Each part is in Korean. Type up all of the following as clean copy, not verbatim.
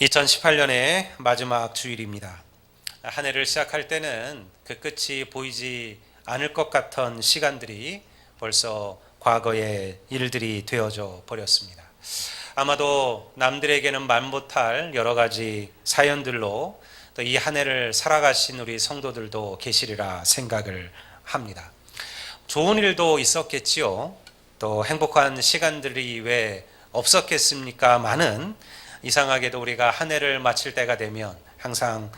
2018년의 마지막 주일입니다. 한 해를 시작할 때는 그 끝이 보이지 않을 것 같던 시간들이 벌써 과거의 일들이 되어져 버렸습니다. 아마도 남들에게는 말 못할 여러 가지 사연들로 또 이 한 해를 살아가신 우리 성도들도 계시리라 생각을 합니다. 좋은 일도 있었겠지요. 또 행복한 시간들이 왜 없었겠습니까? 많은 이상하게도 우리가 한 해를 마칠 때가 되면 항상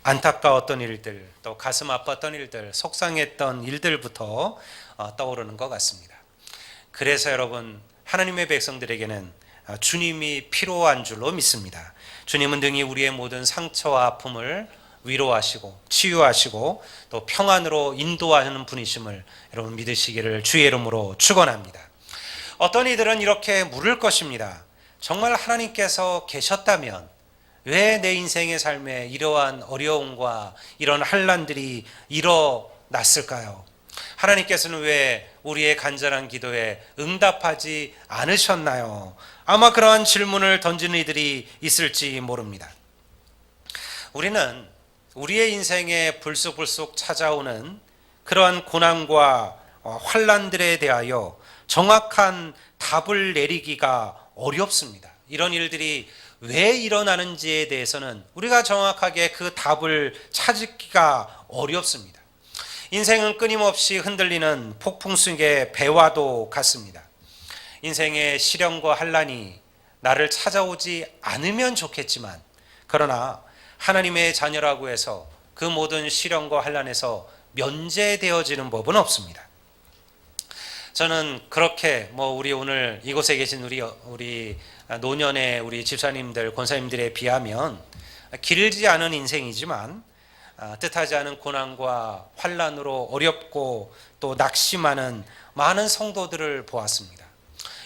안타까웠던 일들, 또 가슴 아팠던 일들, 속상했던 일들부터 떠오르는 것 같습니다. 그래서 여러분, 하나님의 백성들에게는 주님이 필요한 줄로 믿습니다. 주님은 등이 우리의 모든 상처와 아픔을 위로하시고 치유하시고 또 평안으로 인도하는 분이심을 여러분 믿으시기를 주의 이름으로 축원합니다. 어떤 이들은 이렇게 물을 것입니다. 정말 하나님께서 계셨다면 왜 내 인생의 삶에 이러한 어려움과 이런 환난들이 일어났을까요? 하나님께서는 왜 우리의 간절한 기도에 응답하지 않으셨나요? 아마 그러한 질문을 던지는 이들이 있을지 모릅니다. 우리는 우리의 인생에 불쑥불쑥 찾아오는 그러한 고난과 환난들에 대하여 정확한 답을 내리기가 어렵습니다. 이런 일들이 왜 일어나는지에 대해서는 우리가 정확하게 그 답을 찾기가 어렵습니다. 인생은 끊임없이 흔들리는 폭풍 속의 배와도 같습니다. 인생의 시련과 환난이 나를 찾아오지 않으면 좋겠지만, 그러나 하나님의 자녀라고 해서 그 모든 시련과 환난에서 면제되어지는 법은 없습니다. 저는 그렇게 우리 오늘 이곳에 계신 우리 노년의 우리 집사님들, 권사님들에 비하면 길지 않은 인생이지만 뜻하지 않은 고난과 환난으로 어렵고 또 낙심하는 많은 성도들을 보았습니다.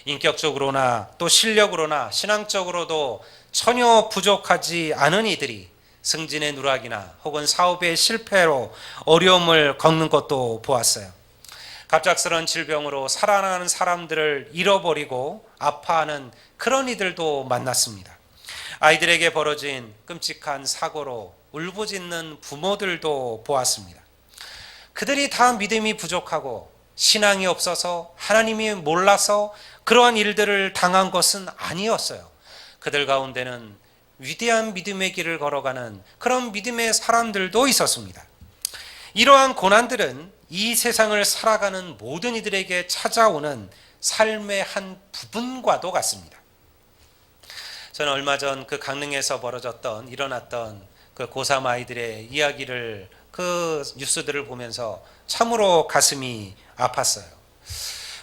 인격적으로나 또 실력으로나 신앙적으로도 전혀 부족하지 않은 이들이 승진의 누락이나 혹은 사업의 실패로 어려움을 겪는 것도 보았어요. 갑작스러운 질병으로 살아나는 사람들을 잃어버리고 아파하는 그런 이들도 만났습니다. 아이들에게 벌어진 끔찍한 사고로 울부짖는 부모들도 보았습니다. 그들이 다 믿음이 부족하고 신앙이 없어서 하나님이 몰라서 그러한 일들을 당한 것은 아니었어요. 그들 가운데는 위대한 믿음의 길을 걸어가는 그런 믿음의 사람들도 있었습니다. 이러한 고난들은 이 세상을 살아가는 모든 이들에게 찾아오는 삶의 한 부분과도 같습니다. 저는 얼마 전 그 강릉에서 일어났던 그 고3 아이들의 이야기를, 그 뉴스들을 보면서 참으로 가슴이 아팠어요.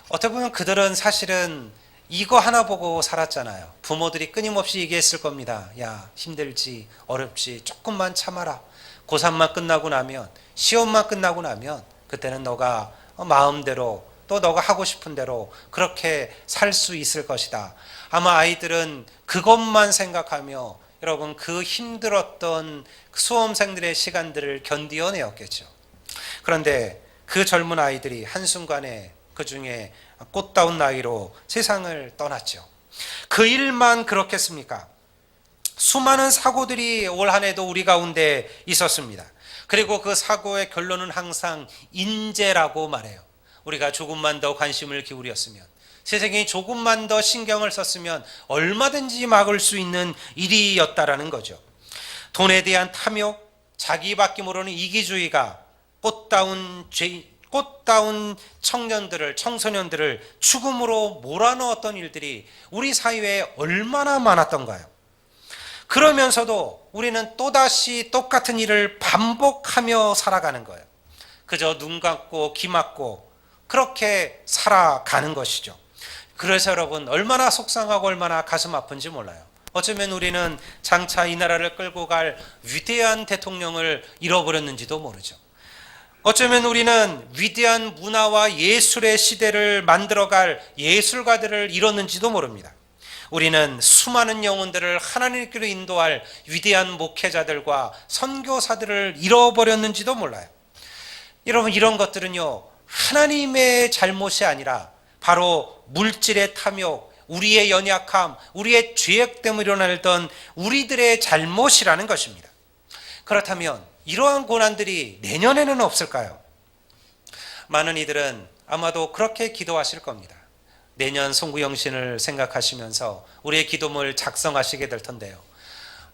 어떻게 보면 그들은 사실은 이거 하나 보고 살았잖아요. 부모들이 끊임없이 얘기했을 겁니다. 야, 힘들지, 어렵지, 조금만 참아라. 고3만 끝나고 나면, 시험만 끝나고 나면 그때는 너가 마음대로 또 너가 하고 싶은 대로 그렇게 살 수 있을 것이다. 아마 아이들은 그것만 생각하며 여러분 그 힘들었던 수험생들의 시간들을 견디어내었겠죠. 그런데 그 젊은 아이들이 한순간에 그 중에 꽃다운 나이로 세상을 떠났죠. 그 일만 그렇겠습니까? 수많은 사고들이 올 한 해도 우리 가운데 있었습니다. 그리고 그 사고의 결론은 항상 인재라고 말해요. 우리가 조금만 더 관심을 기울였으면, 세상이 조금만 더 신경을 썼으면 얼마든지 막을 수 있는 일이었다라는 거죠. 돈에 대한 탐욕, 자기밖에 모르는 이기주의가 꽃다운 청소년들을 죽음으로 몰아넣었던 일들이 우리 사회에 얼마나 많았던가요? 그러면서도 우리는 또다시 똑같은 일을 반복하며 살아가는 거예요. 그저 눈 감고 귀 막고 그렇게 살아가는 것이죠. 그래서 여러분 얼마나 속상하고 얼마나 가슴 아픈지 몰라요. 어쩌면 우리는 장차 이 나라를 끌고 갈 위대한 대통령을 잃어버렸는지도 모르죠. 어쩌면 우리는 위대한 문화와 예술의 시대를 만들어갈 예술가들을 잃었는지도 모릅니다. 우리는 수많은 영혼들을 하나님께로 인도할 위대한 목회자들과 선교사들을 잃어버렸는지도 몰라요. 여러분 이런 것들은요 하나님의 잘못이 아니라 바로 물질의 탐욕, 우리의 연약함, 우리의 죄악 때문에 일어나던 우리들의 잘못이라는 것입니다. 그렇다면 이러한 고난들이 내년에는 없을까요? 많은 이들은 아마도 그렇게 기도하실 겁니다. 내년 송구영신을 생각하시면서 우리의 기도문을 작성하시게 될 텐데요.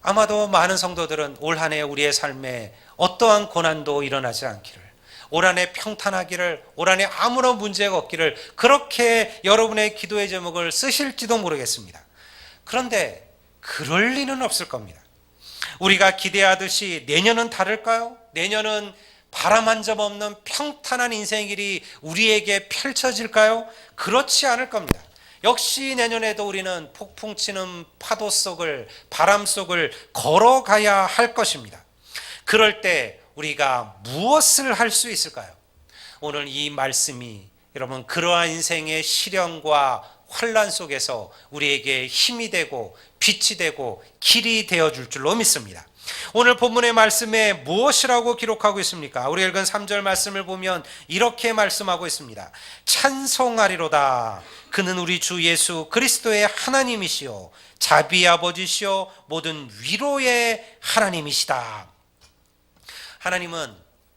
아마도 많은 성도들은 올 한 해 우리의 삶에 어떠한 고난도 일어나지 않기를, 올 한 해 평탄하기를, 올 한 해 아무런 문제가 없기를 그렇게 여러분의 기도의 제목을 쓰실지도 모르겠습니다. 그런데 그럴 리는 없을 겁니다. 우리가 기대하듯이 내년은 다를까요? 내년은 바람 한 점 없는 평탄한 인생의 길이 우리에게 펼쳐질까요? 그렇지 않을 겁니다. 역시 내년에도 우리는 폭풍 치는 파도 속을, 바람 속을 걸어가야 할 것입니다. 그럴 때 우리가 무엇을 할 수 있을까요? 오늘 이 말씀이 여러분 그러한 인생의 시련과 환난 속에서 우리에게 힘이 되고 빛이 되고 길이 되어줄 줄로 믿습니다. 오늘 본문의 말씀에 무엇이라고 기록하고 있습니까? 우리 읽은 3절 말씀을 보면 이렇게 말씀하고 있습니다. 찬송하리로다. 그는 우리 주 예수 그리스도의 하나님이시요 자비의 아버지시요 모든 위로의 하나님이시다. 하나님은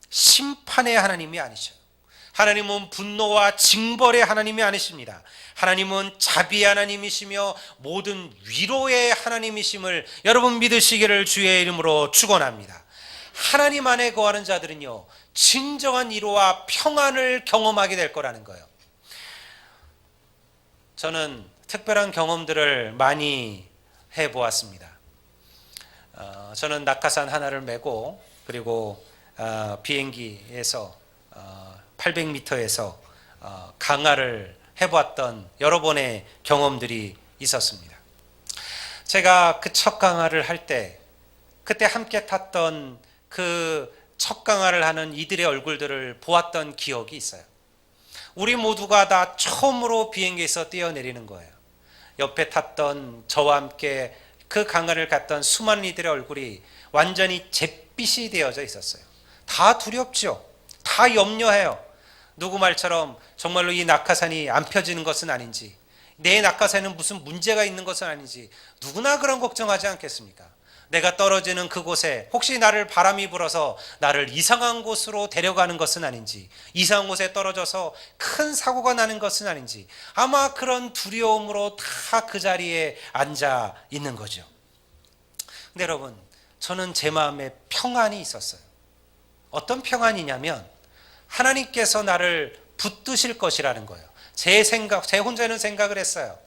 심판의 하나님이 아니셔요. 하나님은 분노와 징벌의 하나님이 아니십니다. 하나님은 자비의 하나님이시며 모든 위로의 하나님이심을 여러분 믿으시기를 주의 이름으로 축원합니다. 하나님 안에 거하는 자들은요 진정한 위로와 평안을 경험하게 될 거라는 거예요. 저는 특별한 경험들을 많이 해보았습니다. 저는 낙하산 하나를 메고 그리고 비행기에서 800m에서 강하를 해보았던 여러 번의 경험들이 있었습니다. 제가 그 첫 강하를 할 때 그때 함께 탔던 그 첫 강하를 하는 이들의 얼굴들을 보았던 기억이 있어요. 우리 모두가 다 처음으로 비행기에서 뛰어내리는 거예요. 옆에 탔던 저와 함께 그 강하를 갔던 수많은 이들의 얼굴이 완전히 잿빛이 되어져 있었어요. 다 두렵죠. 다 염려해요. 누구 말처럼 정말로 이 낙하산이 안 펴지는 것은 아닌지, 내 낙하산에는 무슨 문제가 있는 것은 아닌지 누구나 그런 걱정하지 않겠습니까? 내가 떨어지는 그곳에 혹시 나를 바람이 불어서 나를 이상한 곳으로 데려가는 것은 아닌지, 이상한 곳에 떨어져서 큰 사고가 나는 것은 아닌지 아마 그런 두려움으로 다 그 자리에 앉아 있는 거죠. 근데 여러분, 저는 제 마음에 평안이 있었어요. 어떤 평안이냐면 하나님께서 나를 붙드실 것이라는 거예요. 제 혼자는 생각을 했어요.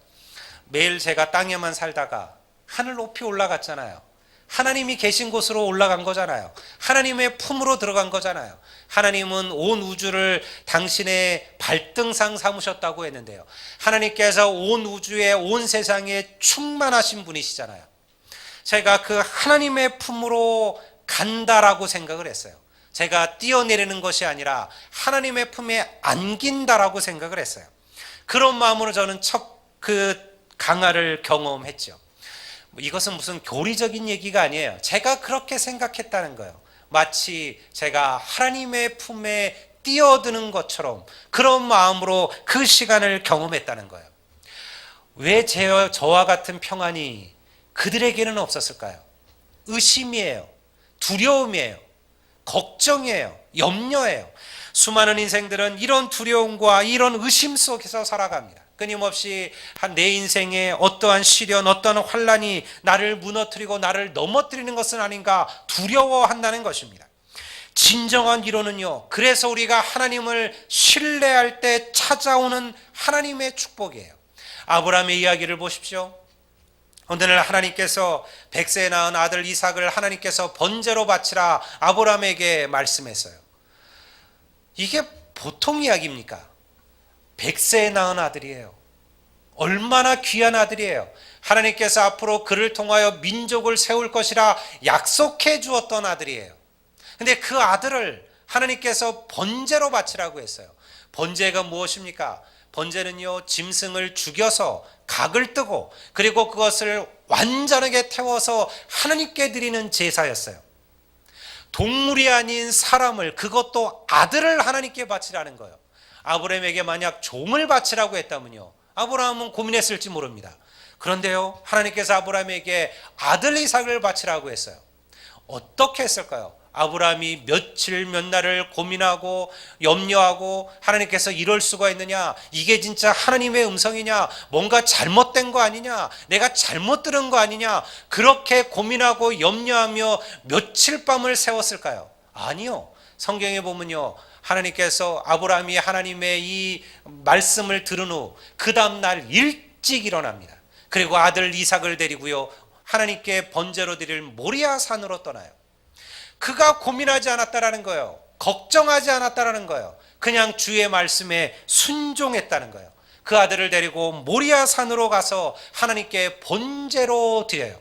매일 제가 땅에만 살다가 하늘 높이 올라갔잖아요. 하나님이 계신 곳으로 올라간 거잖아요. 하나님의 품으로 들어간 거잖아요. 하나님은 온 우주를 당신의 발등상 삼으셨다고 했는데요. 하나님께서 온 우주에 온 세상에 충만하신 분이시잖아요. 제가 그 하나님의 품으로 간다라고 생각을 했어요. 제가 뛰어내리는 것이 아니라 하나님의 품에 안긴다라고 생각을 했어요. 그런 마음으로 저는 첫 그 강화를 경험했죠. 이것은 무슨 교리적인 얘기가 아니에요. 제가 그렇게 생각했다는 거예요. 마치 제가 하나님의 품에 뛰어드는 것처럼 그런 마음으로 그 시간을 경험했다는 거예요. 왜 저와 같은 평안이 그들에게는 없었을까요? 의심이에요. 두려움이에요. 걱정이에요. 염려예요. 수많은 인생들은 이런 두려움과 이런 의심 속에서 살아갑니다. 끊임없이 내 인생에 어떠한 시련, 어떠한 환난이 나를 무너뜨리고 나를 넘어뜨리는 것은 아닌가 두려워한다는 것입니다. 진정한 위로는요, 그래서 우리가 하나님을 신뢰할 때 찾아오는 하나님의 축복이에요. 아브라함의 이야기를 보십시오. 오늘 하나님께서 100세에 낳은 아들 이삭을 하나님께서 번제로 바치라 아브라함에게 말씀했어요. 이게 보통 이야기입니까? 100세에 낳은 아들이에요. 얼마나 귀한 아들이에요. 하나님께서 앞으로 그를 통하여 민족을 세울 것이라 약속해 주었던 아들이에요. 근데 그 아들을 하나님께서 번제로 바치라고 했어요. 번제가 무엇입니까? 번제는요, 짐승을 죽여서 각을 뜨고 그리고 그것을 완전하게 태워서 하나님께 드리는 제사였어요. 동물이 아닌 사람을, 그것도 아들을 하나님께 바치라는 거예요. 아브라함에게 만약 종을 바치라고 했다면요, 아브라함은 고민했을지 모릅니다. 그런데요, 하나님께서 아브라함에게 아들 이삭을 바치라고 했어요. 어떻게 했을까요? 아브라함이 며칠 몇 날을 고민하고 염려하고 하나님께서 이럴 수가 있느냐, 이게 진짜 하나님의 음성이냐, 뭔가 잘못된 거 아니냐, 내가 잘못 들은 거 아니냐, 그렇게 고민하고 염려하며 며칠 밤을 세웠을까요? 아니요. 성경에 보면요, 하나님께서 아브라함이 하나님의 이 말씀을 들은 후 그 다음날 일찍 일어납니다. 그리고 아들 이삭을 데리고요, 하나님께 번제로 드릴 모리아 산으로 떠나요. 그가 고민하지 않았다라는 거예요. 걱정하지 않았다라는 거예요. 그냥 주의 말씀에 순종했다는 거예요. 그 아들을 데리고 모리아 산으로 가서 하나님께 번제로 드려요.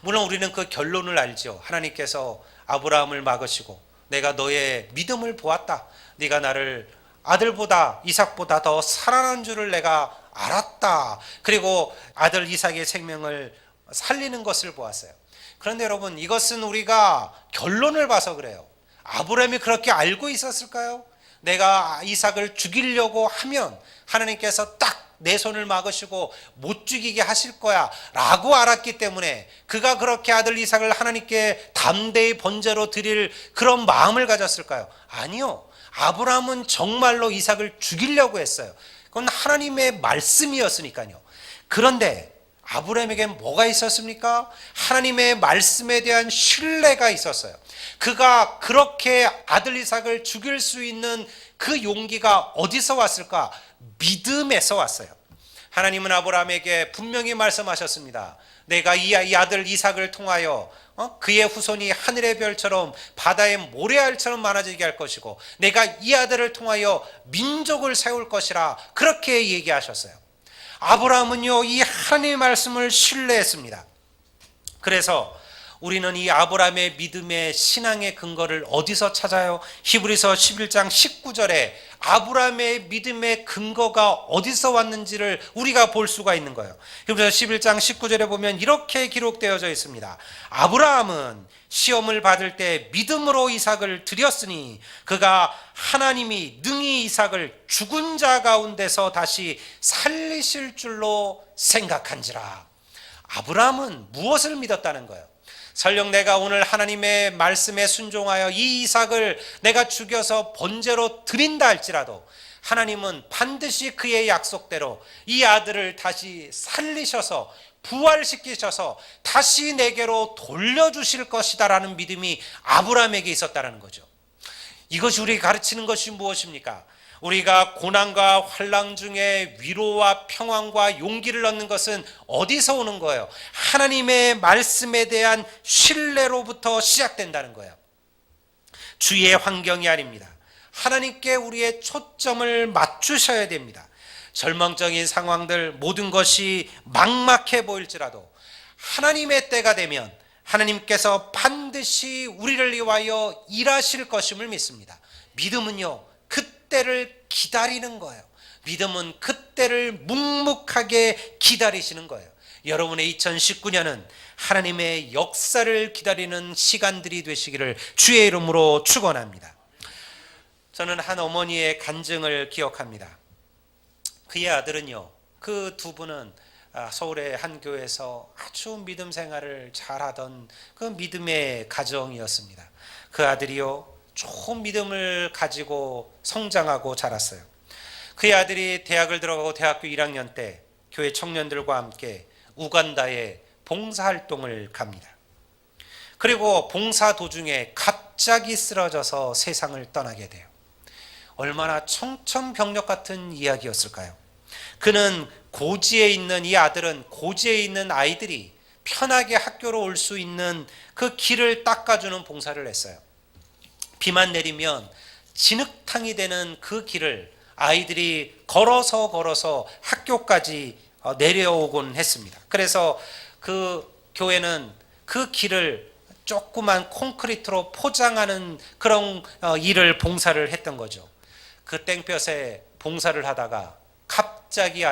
물론 우리는 그 결론을 알죠. 하나님께서 아브라함을 막으시고 내가 너의 믿음을 보았다. 네가 나를 아들보다 이삭보다 더 사랑하는 줄을 내가 알았다. 그리고 아들 이삭의 생명을 살리는 것을 보았어요. 그런데 여러분, 이것은 우리가 결론을 봐서 그래요. 아브라함이 그렇게 알고 있었을까요? 내가 이삭을 죽이려고 하면 하나님께서 딱 내 손을 막으시고 못 죽이게 하실 거야 라고 알았기 때문에 그가 그렇게 아들 이삭을 하나님께 담대히 번제로 드릴 그런 마음을 가졌을까요? 아니요. 아브라함은 정말로 이삭을 죽이려고 했어요. 그건 하나님의 말씀이었으니까요. 그런데 아브라함에겐 뭐가 있었습니까? 하나님의 말씀에 대한 신뢰가 있었어요. 그가 그렇게 아들 이삭을 죽일 수 있는 그 용기가 어디서 왔을까? 믿음에서 왔어요. 하나님은 아브라함에게 분명히 말씀하셨습니다. 내가 이 아들 이삭을 통하여 그의 후손이 하늘의 별처럼 바다의 모래알처럼 많아지게 할 것이고 내가 이 아들을 통하여 민족을 세울 것이라 그렇게 얘기하셨어요. 아브라함은요, 이 하나님의 말씀을 신뢰했습니다. 그래서 우리는 이 아브라함의 믿음의 신앙의 근거를 어디서 찾아요? 히브리서 11장 19절에 아브라함의 믿음의 근거가 어디서 왔는지를 우리가 볼 수가 있는 거예요. 히브리서 11장 19절에 보면 이렇게 기록되어져 있습니다. 아브라함은 시험을 받을 때 믿음으로 이삭을 드렸으니 그가 하나님이 능히 이삭을 죽은 자 가운데서 다시 살리실 줄로 생각한지라. 아브라함은 무엇을 믿었다는 거예요? 설령 내가 오늘 하나님의 말씀에 순종하여 이 이삭을 내가 죽여서 번제로 드린다 할지라도 하나님은 반드시 그의 약속대로 이 아들을 다시 살리셔서 부활시키셔서 다시 내게로 돌려주실 것이다라는 믿음이 아브라함에게 있었다는 거죠. 이것이 우리에게 가르치는 것이 무엇입니까? 우리가 고난과 환난 중에 위로와 평안과 용기를 얻는 것은 어디서 오는 거예요? 하나님의 말씀에 대한 신뢰로부터 시작된다는 거예요. 주위의 환경이 아닙니다. 하나님께 우리의 초점을 맞추셔야 됩니다. 절망적인 상황들, 모든 것이 막막해 보일지라도 하나님의 때가 되면 하나님께서 반드시 우리를 위하여 일하실 것임을 믿습니다. 믿음은요, 그때를 기다리는 거예요. 믿음은 그때를 묵묵하게 기다리시는 거예요. 여러분의 2019년은 하나님의 역사를 기다리는 시간들이 되시기를 주의 이름으로 축원합니다. 저는 한 어머니의 간증을 기억합니다. 그의 아들은요, 그 두 분은 서울의 한 교회에서 아주 믿음 생활을 잘하던 그 믿음의 가정이었습니다. 그 아들이요, 좋은 믿음을 가지고 성장하고 자랐어요. 그의 아들이 대학을 들어가고 대학교 1학년 때 교회 청년들과 함께 우간다에 봉사활동을 갑니다. 그리고 봉사 도중에 갑자기 쓰러져서 세상을 떠나게 돼요. 얼마나 청천벽력 같은 이야기였을까요? 그는 고지에 있는, 이 아들은 고지에 있는 아이들이 편하게 학교로 올 수 있는 그 길을 닦아주는 봉사를 했어요. 비만 내리면 진흙탕이 되는 그 길을 아이들이 걸어서 학교까지 내려오곤 했습니다. 그래서 그 교회는 그 길을 조그만 콘크리트로 포장하는 그런 일을 봉사를 했던 거죠. 그 땡볕에 봉사를 하다가 갑자기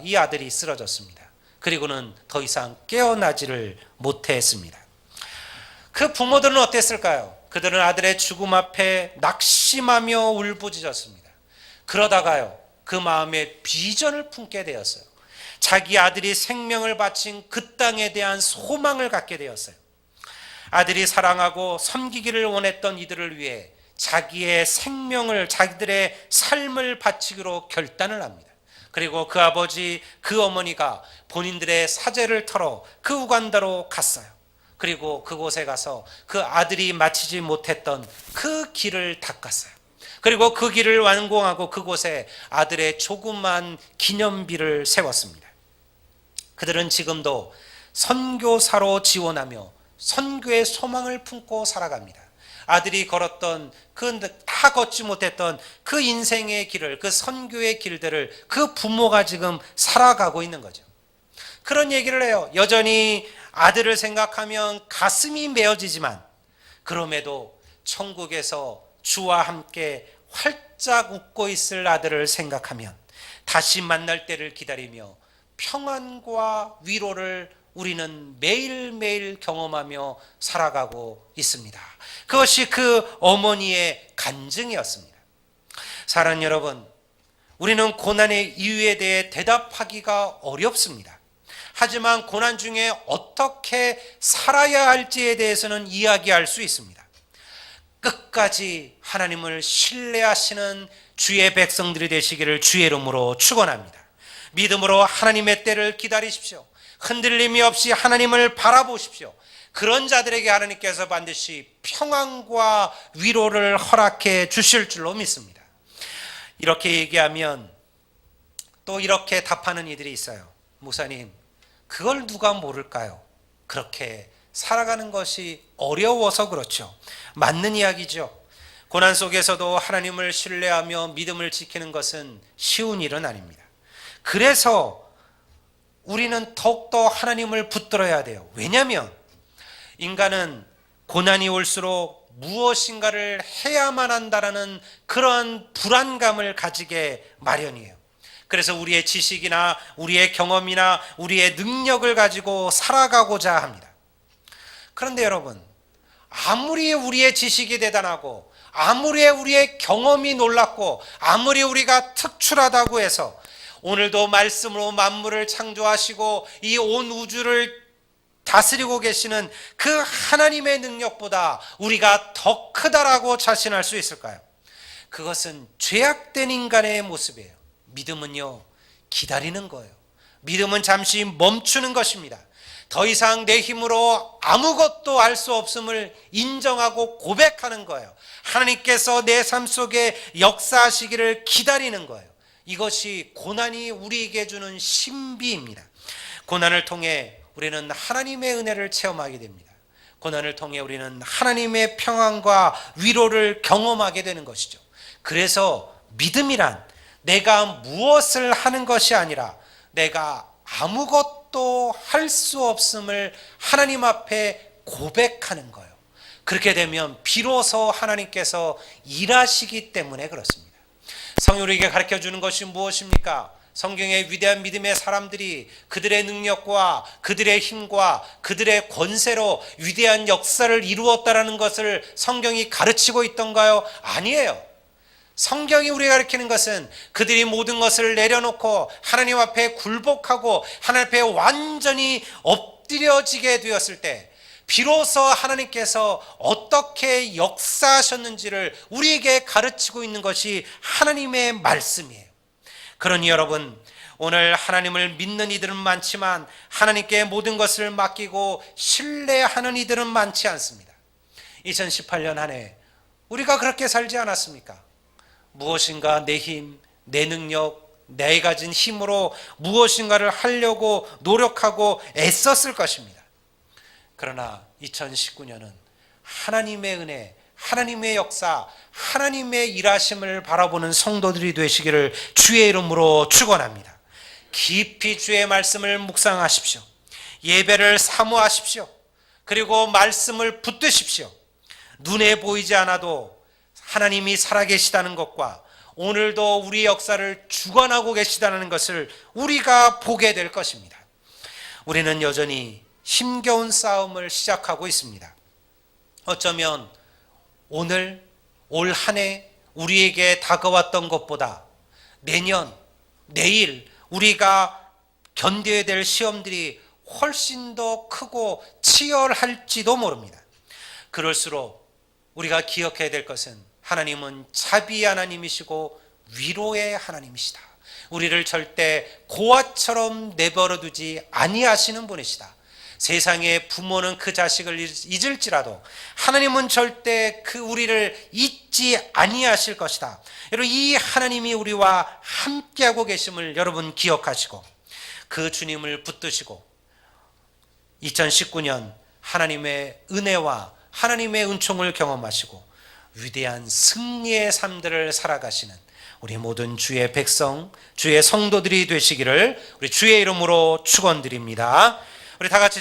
이 아들이 쓰러졌습니다. 그리고는 더 이상 깨어나지를 못했습니다. 그 부모들은 어땠을까요? 그들은 아들의 죽음 앞에 낙심하며 울부짖었습니다. 그러다가요, 그 마음에 비전을 품게 되었어요. 자기 아들이 생명을 바친 그 땅에 대한 소망을 갖게 되었어요. 아들이 사랑하고 섬기기를 원했던 이들을 위해 자기의 생명을, 자기들의 삶을 바치기로 결단을 합니다. 그리고 그 아버지, 그 어머니가 본인들의 사제를 털어 그 우간다로 갔어요. 그리고 그곳에 가서 그 아들이 마치지 못했던 그 길을 닦았어요. 그리고 그 길을 완공하고 그곳에 아들의 조그만 기념비를 세웠습니다. 그들은 지금도 선교사로 지원하며 선교의 소망을 품고 살아갑니다. 아들이 걸었던 다 걷지 못했던 그 인생의 길을, 그 선교의 길들을 그 부모가 지금 살아가고 있는 거죠. 그런 얘기를 해요. 여전히 아들을 생각하면 가슴이 메어지지만 그럼에도 천국에서 주와 함께 활짝 웃고 있을 아들을 생각하면 다시 만날 때를 기다리며 평안과 위로를 우리는 매일매일 경험하며 살아가고 있습니다. 그것이 그 어머니의 간증이었습니다. 사랑하는 여러분, 우리는 고난의 이유에 대해 대답하기가 어렵습니다. 하지만 고난 중에 어떻게 살아야 할지에 대해서는 이야기할 수 있습니다. 끝까지 하나님을 신뢰하시는 주의 백성들이 되시기를 주의 이름으로 축원합니다. 믿음으로 하나님의 때를 기다리십시오. 흔들림이 없이 하나님을 바라보십시오. 그런 자들에게 하나님께서 반드시 평안과 위로를 허락해 주실 줄로 믿습니다. 이렇게 얘기하면 또 이렇게 답하는 이들이 있어요. 목사님, 그걸 누가 모를까요? 그렇게 살아가는 것이 어려워서 그렇죠. 맞는 이야기죠. 고난 속에서도 하나님을 신뢰하며 믿음을 지키는 것은 쉬운 일은 아닙니다. 그래서 우리는 더욱더 하나님을 붙들어야 돼요. 왜냐하면 인간은 고난이 올수록 무엇인가를 해야만 한다라는 그런 불안감을 가지게 마련이에요. 그래서 우리의 지식이나 우리의 경험이나 우리의 능력을 가지고 살아가고자 합니다. 그런데 여러분, 아무리 우리의 지식이 대단하고 아무리 우리의 경험이 놀랍고 아무리 우리가 특출하다고 해서 오늘도 말씀으로 만물을 창조하시고 이 온 우주를 다스리고 계시는 그 하나님의 능력보다 우리가 더 크다라고 자신할 수 있을까요? 그것은 죄악된 인간의 모습이에요. 믿음은요, 기다리는 거예요. 믿음은 잠시 멈추는 것입니다. 더 이상 내 힘으로 아무것도 할 수 없음을 인정하고 고백하는 거예요. 하나님께서 내 삶 속에 역사하시기를 기다리는 거예요. 이것이 고난이 우리에게 주는 신비입니다. 고난을 통해 우리는 하나님의 은혜를 체험하게 됩니다. 고난을 통해 우리는 하나님의 평안과 위로를 경험하게 되는 것이죠. 그래서 믿음이란 내가 무엇을 하는 것이 아니라 내가 아무것도 할 수 없음을 하나님 앞에 고백하는 거예요. 그렇게 되면 비로소 하나님께서 일하시기 때문에 그렇습니다. 성령에게 가르쳐 주는 것이 무엇입니까? 성경의 위대한 믿음의 사람들이 그들의 능력과 그들의 힘과 그들의 권세로 위대한 역사를 이루었다라는 것을 성경이 가르치고 있던가요? 아니에요. 성경이 우리가 가르치는 것은 그들이 모든 것을 내려놓고 하나님 앞에 굴복하고 하나님 앞에 완전히 엎드려지게 되었을 때 비로소 하나님께서 어떻게 역사하셨는지를 우리에게 가르치고 있는 것이 하나님의 말씀이에요. 그러니 여러분, 오늘 하나님을 믿는 이들은 많지만 하나님께 모든 것을 맡기고 신뢰하는 이들은 많지 않습니다. 2018년 한 해 우리가 그렇게 살지 않았습니까? 무엇인가 내 힘, 내 능력, 내 가진 힘으로 무엇인가를 하려고 노력하고 애썼을 것입니다. 그러나 2019년은 하나님의 은혜, 하나님의 역사, 하나님의 일하심을 바라보는 성도들이 되시기를 주의 이름으로 축원합니다. 깊이 주의 말씀을 묵상하십시오. 예배를 사모하십시오. 그리고 말씀을 붙드십시오. 눈에 보이지 않아도 하나님이 살아계시다는 것과 오늘도 우리의 역사를 주관하고 계시다는 것을 우리가 보게 될 것입니다. 우리는 여전히 힘겨운 싸움을 시작하고 있습니다. 어쩌면 올 한 해 우리에게 다가왔던 것보다 내년, 내일 우리가 견뎌야 될 시험들이 훨씬 더 크고 치열할지도 모릅니다. 그럴수록 우리가 기억해야 될 것은 하나님은 자비의 하나님이시고 위로의 하나님이시다. 우리를 절대 고아처럼 내버려 두지 아니하시는 분이시다. 세상의 부모는 그 자식을 잊을지라도 하나님은 절대 그 우리를 잊지 아니하실 것이다. 여러분, 이 하나님이 우리와 함께하고 계심을 여러분 기억하시고 그 주님을 붙드시고 2019년 하나님의 은혜와 하나님의 은총을 경험하시고 위대한 승리의 삶들을 살아가시는 우리 모든 주의 백성, 주의 성도들이 되시기를 우리 주의 이름으로 축원드립니다. 우리 다 같이